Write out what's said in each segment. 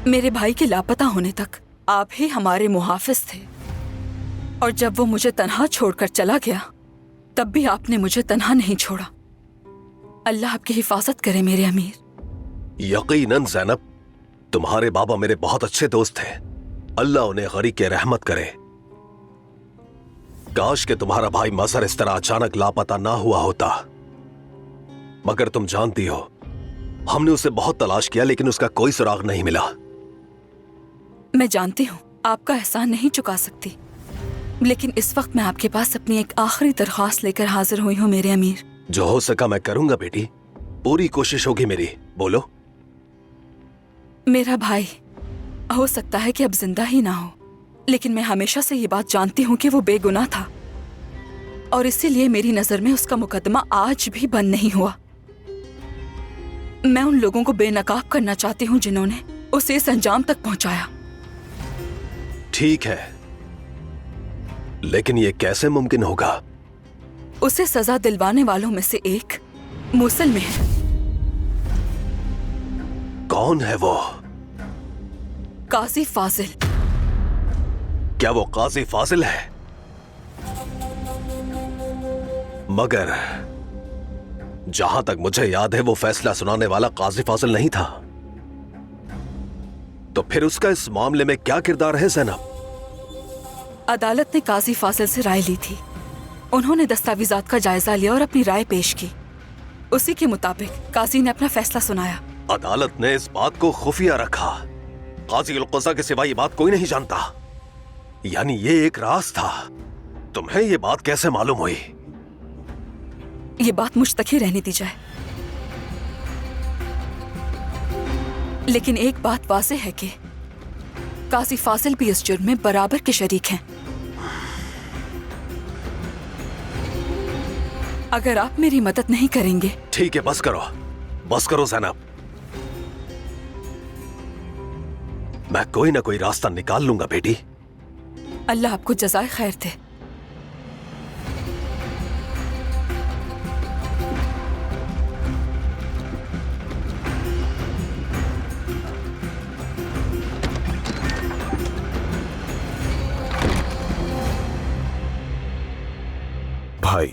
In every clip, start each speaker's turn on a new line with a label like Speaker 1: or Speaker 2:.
Speaker 1: मेरे भाई के लापता होने तक आप ही हमारे मुहाफिज थे, और जब वो मुझे तन्हा छोड़कर चला गया तब भी आपने मुझे तन्हा नहीं छोड़ा। अल्लाह आपकी हिफाजत करे मेरे अमीर।
Speaker 2: यकीनन ज़ैनब, तुम्हारे बाबा मेरे बहुत अच्छे दोस्त थे। अल्लाह उन्हें गरीब के रहमत करे। काश के तुम्हारा भाई मजहर इस तरह अचानक लापता ना हुआ होता। मगर तुम जानती हो, हमने उसे बहुत तलाश किया लेकिन उसका कोई सुराग नहीं मिला।
Speaker 1: मैं जानती हूँ आपका एहसान नहीं चुका सकती, लेकिन इस वक्त मैं आपके पास अपनी एक आखिरी दरख्वास्त लेकर हाजिर हुई हूँ मेरे अमीर।
Speaker 2: जो हो सका मैं करूंगा बेटी, पूरी कोशिश होगी मेरी। बोलो।
Speaker 1: मेरा भाई हो सकता है कि अब जिंदा ही ना हो, लेकिन मैं हमेशा से ये बात जानती हूँ कि वो बेगुनाह था, और इसीलिए मेरी नजर में उसका मुकदमा आज भी बंद नहीं हुआ। मैं उन लोगों को बेनकाब करना चाहती हूँ जिन्होंने उसे इस अंजाम तक पहुंचाया।
Speaker 2: ठीक है, लेकिन ये कैसे मुमकिन होगा?
Speaker 1: उसे सजा दिलवाने वालों में से एक मूसल में है।
Speaker 2: कौन है वो?
Speaker 1: काजी फाजिल।
Speaker 2: क्या वो काजी फाजिल है? मगर जहां तक मुझे याद है वो फैसला सुनाने वाला काजी फाजिल नहीं था। तो फिर उसका इस मामले में क्या किरदार है ज़ैनब?
Speaker 1: अदालत ने काजी फाजिल से राय ली थी। उन्होंने दस्तावेजात का जायजा लिया और अपनी राय पेश की। उसी के मुताबिक काजी ने अपना फैसला सुनाया।
Speaker 2: अदालत ने इस बात को खुफिया रखा। काजी उल क़ज़ा के सिवा ये बात कोई नहीं जानता। यानी ये एक राज था। तुम्हें ये बात कैसे मालूम हुई?
Speaker 1: ये बात मुझ तक ही रहने दी जाए, लेकिन एक बात वाज़ेह है कि काजी फाजिल भी इस जुर्म में बराबर के शरीक हैं। अगर आप मेरी मदद नहीं करेंगे।
Speaker 2: ठीक है, बस करो ज़ैनब। मैं कोई ना कोई रास्ता निकाल लूंगा बेटी।
Speaker 1: अल्लाह आपको जज़ाए खैर दे।
Speaker 3: भाई,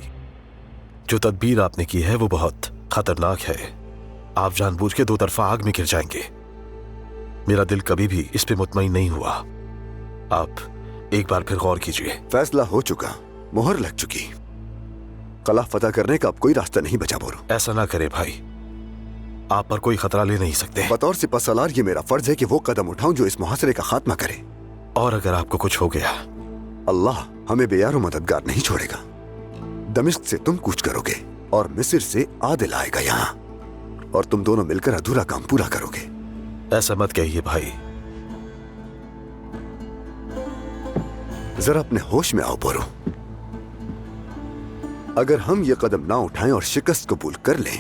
Speaker 3: जो तदबीर आपने की है वो बहुत खतरनाक है। आप जानबूझ के दो तरफा आग में गिर जाएंगे। मेरा दिल कभी भी इस पे मुतमईन नहीं हुआ। आप एक बार फिर गौर कीजिए।
Speaker 4: फैसला हो चुका, मोहर लग चुकी। कला फतह करने का अब कोई रास्ता नहीं बचा बोरो।
Speaker 3: ऐसा ना करे भाई, आप पर कोई खतरा ले नहीं सकते।
Speaker 4: बतौर सिपहसालार ये मेरा फर्ज है कि वो कदम उठाऊं जो इस मुहासरे का खात्मा करे।
Speaker 3: और अगर आपको कुछ हो गया,
Speaker 4: अल्लाह हमें बेयारो मददगार नहीं छोड़ेगा। दमिश्क से तुम कूच करोगे और मिस्र से आदिल आएगा यहाँ, और तुम दोनों मिलकर अधूरा काम पूरा करोगे।
Speaker 3: ऐसा मत कहिए भाई।
Speaker 4: जरा अपने होश में आओ बोरो। अगर हम ये कदम ना उठाएं और शिकस्त कबूल कर लें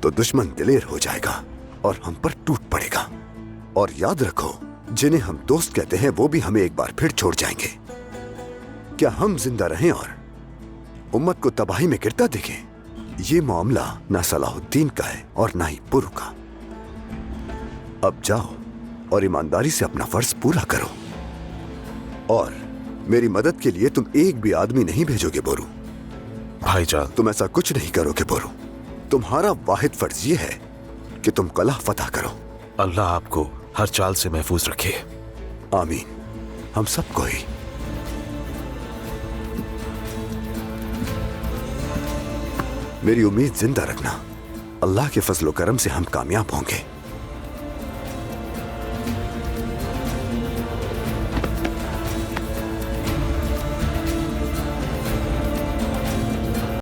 Speaker 4: तो दुश्मन दिलेर हो जाएगा और हम पर टूट पड़ेगा। और याद रखो, जिन्हें हम दोस्त कहते हैं वो भी हमें एक बार फिर छोड़ जाएंगे। क्या हम जिंदा रहें और उम्मत को तबाही में गिरता देखें? ये मामला ना सलाहुद्दीन का है और ना ही पुर का। अब जाओ और ईमानदारी से अपना फर्ज पूरा करो। और मेरी मदद के लिए तुम एक भी आदमी नहीं भेजोगे बोरू।
Speaker 3: भाईजान,
Speaker 4: तुम ऐसा कुछ नहीं करोगे बोरू। तुम्हारा वाहिद फर्ज ये है कि तुम कला फतह करो।
Speaker 3: अल्लाह आपको हर चाल से महफूज रखे।
Speaker 4: आमीन। हम सबको ही। मेरी उम्मीद जिंदा रखना। अल्लाह के फजलो करम से हम कामयाब होंगे।